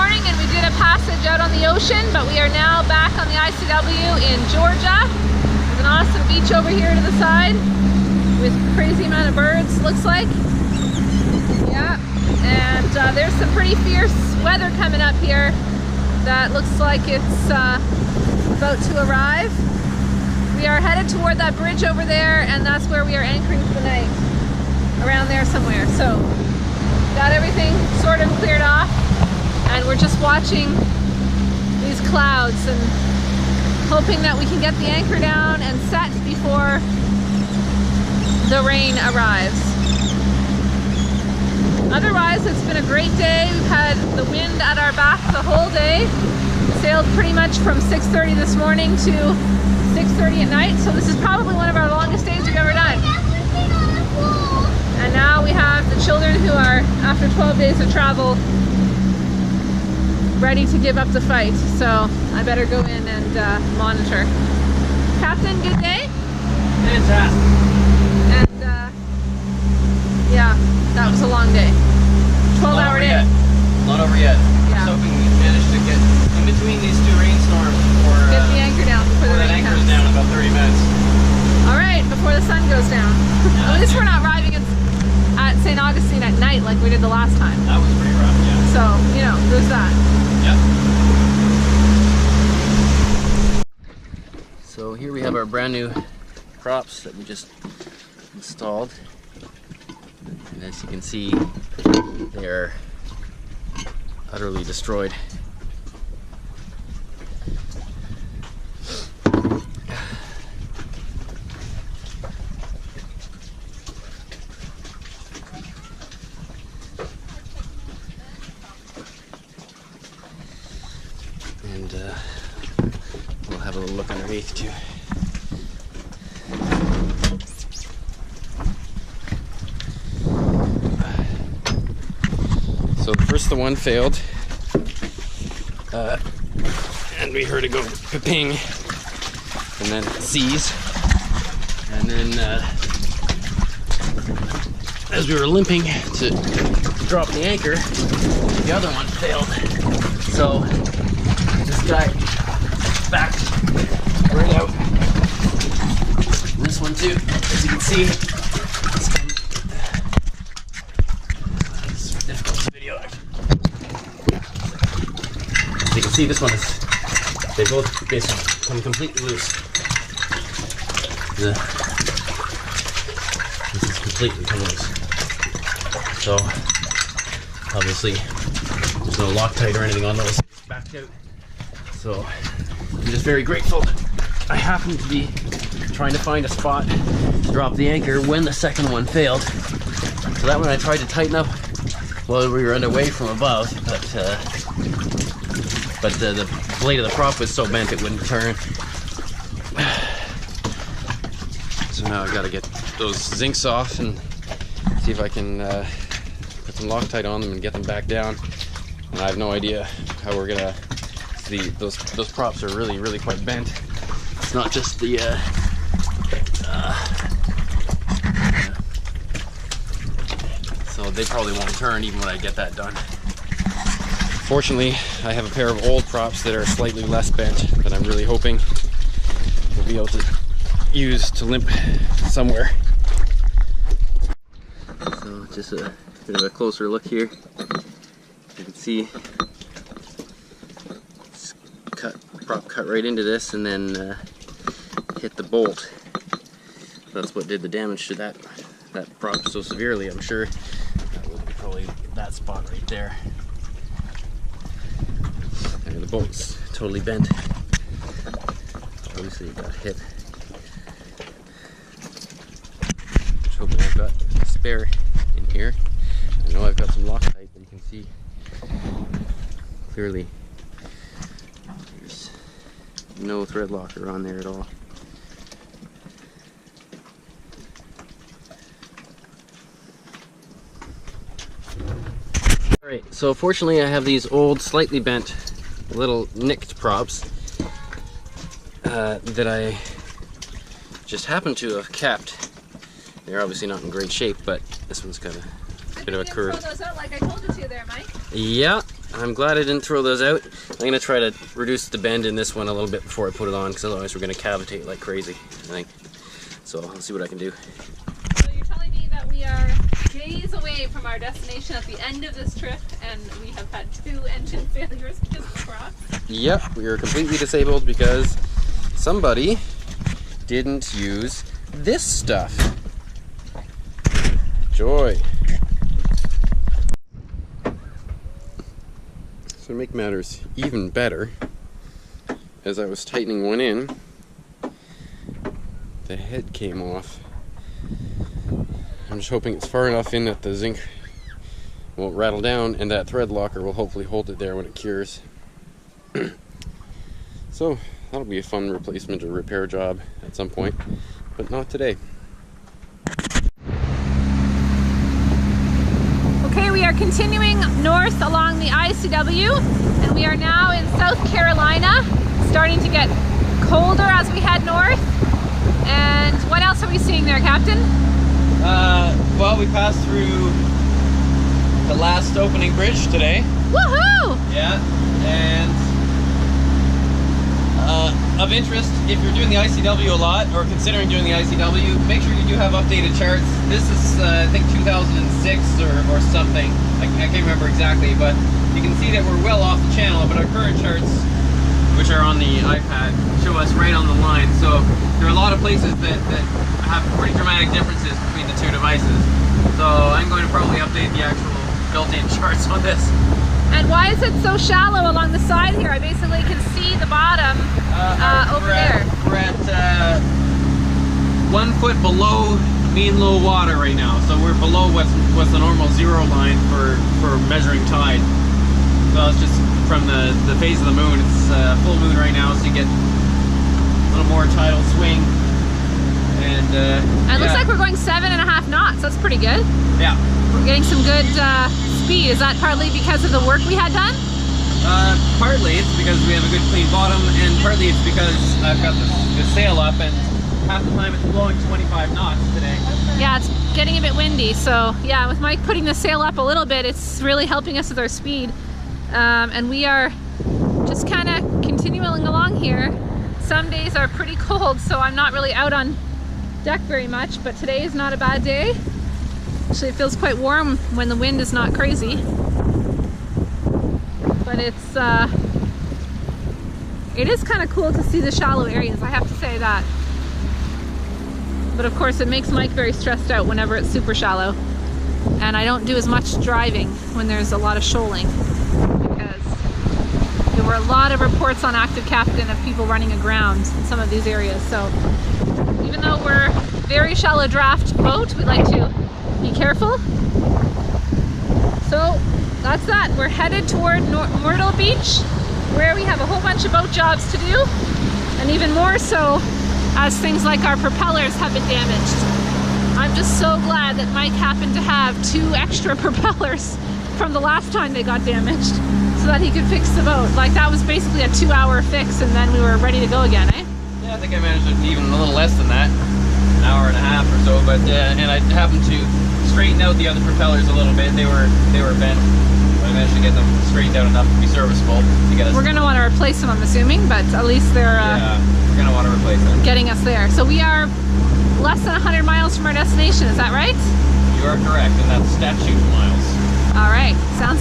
morning and we did a passage out on the ocean, but we are now back on the ICW in Georgia. There's an awesome beach over here to the side with crazy amount of birds, looks like. Yeah, and there's some pretty fierce weather coming up here that looks like it's about to arrive. We are headed toward that bridge over there, and that's where we are anchoring for the night, around there somewhere. So got everything sort of cleared off, and we're just watching these clouds and hoping that we can get the anchor down and set before the rain arrives. Otherwise, it's been a great day. We've had the wind at our back the whole day. Sailed pretty much from 6:30 this morning to 6:30 at night, so this is probably one of our longest days we've ever done. And now we have the children who are, after 12 days of travel, ready to give up the fight. So I better go in and monitor. Captain, good day? Fantastic. And yeah, that was a long day. 12-hour day. Not over yet. Yeah. I was hoping we managed to get in between these two rainstorms before Get the anchor down before the rain anchor comes. is down in about 30 minutes. All right, before the sun goes down. At least we're not arriving at St. Augustine at night like we did the last time. That was pretty rough, yeah. So, you know, there's that. Yep. So here we have our brand new props that we just installed. And as you can see, they are utterly destroyed. And we'll have a little look underneath too. So first the one failed, and we heard it go ping, and then seize, and then as we were limping to drop the anchor, the other one failed. So this guy backed right out. This one too, as you can see. It's difficult to video actually. As you can see, this one is, they both basically come completely loose. This is completely come loose. So obviously there's no Loctite or anything on those. It's backed out. So I'm just very grateful that I happened to be trying to find a spot to drop the anchor when the second one failed. So that one I tried to tighten up while we were underway from above, but the blade of the prop was so bent it wouldn't turn. So now I've got to get those zincs off and see if I can put some Loctite on them and get them back down. And I have no idea how we're gonna. Those props are really quite bent. It's not just the so they probably won't turn even when I get that done. Fortunately, I have a pair of old props that are slightly less bent that I'm really hoping we'll be able to use to limp somewhere. So just a bit of a closer look here. You can see it's prop cut right into this and then hit the bolt. That's what did the damage to that prop so severely. I'm sure that would be probably that spot right there. And the bolt's totally bent. Obviously it got hit. Just hoping I've got a spare in here. I know I've got some Loctite, but you can see clearly there's no thread locker on there at all. Alright, so fortunately I have these old, slightly bent, little nicked props that I just happen to have kept. They're obviously not in great shape, but this one's got a bit of a curve. Throw those out like I told you to there, Mike. Yeah, I'm glad I didn't throw those out. I'm gonna try to reduce the bend in this one a little bit before I put it on, because otherwise we're gonna cavitate like crazy, I think. So I'll see what I can do. So you're telling me that we are days away from our destination at the end of this trip, and we have had 2 engine failures because of the cross? Yep, we are completely disabled because somebody didn't use this stuff. Joy. So to make matters even better, as I was tightening one in, the head came off. I'm just hoping it's far enough in that the zinc won't rattle down, and that thread locker will hopefully hold it there when it cures. So that'll be a fun replacement or repair job at some point, but not today. Okay, we are continuing north along the ICW, and we are now in South Carolina, starting to get colder as we head north. And what else are we seeing there, Captain? Well, we passed through the last opening bridge today. Woohoo! Yeah, and of interest, if you're doing the ICW a lot, or considering doing the ICW, make sure you do have updated charts. This is, I think, 2006 or something. I can't remember exactly, but you can see that we're well off the channel, but our current charts, which are on the iPad, show us right on the line. So there are a lot of places that have pretty dramatic differences between the 2 devices. So I'm going to probably update the actual built-in charts on this. And why is it so shallow along the side here? I basically can see the bottom over there. We're at 1 foot below mean low water right now. So we're below what's the normal 0 line for measuring tide. So it's just from the phase of the moon. It's full moon right now, so you get a little more tidal swing. And it looks like we're going 7.5 knots. That's pretty good. Yeah. We're getting some good speed. Is that partly because of the work we had done? Partly it's because we have a good clean bottom, and partly it's because I've got the sail up, and half the time it's blowing 25 knots today. Yeah, it's getting a bit windy. So yeah, with Mike putting the sail up a little bit, it's really helping us with our speed. And we are just kind of continuing along here. Some days are pretty cold, so I'm not really out on deck very much, but today is not a bad day. Actually, it feels quite warm when the wind is not crazy. But it is kind of cool to see the shallow areas, I have to say that. But of course it makes Mike very stressed out whenever it's super shallow. And I don't do as much driving when there's a lot of shoaling, because there were a lot of reports on Active Captain of people running aground in some of these areas. So even though we're a very shallow draft boat, we like to be careful. So that's that. We're headed toward Myrtle Beach, where we have a whole bunch of boat jobs to do, and even more so as things like our propellers have been damaged. I'm just so glad that Mike happened to have 2 extra propellers from the last time they got damaged, so that he could fix the boat. Like, that was basically a 2-hour fix, and then we were ready to go again, eh? Yeah, I think I managed it even a little less than that, an hour and a half or so. But and I happened to straighten out the other propellers a little bit. They were bent. I managed to get them straightened out enough to be serviceable to get us. We're going to want to replace them, I'm assuming, but at least they're yeah, we're going to want to replace them. Getting us there. So we are less than 100 miles from our destination, is that right? You are correct, and that's statute miles. All right, sounds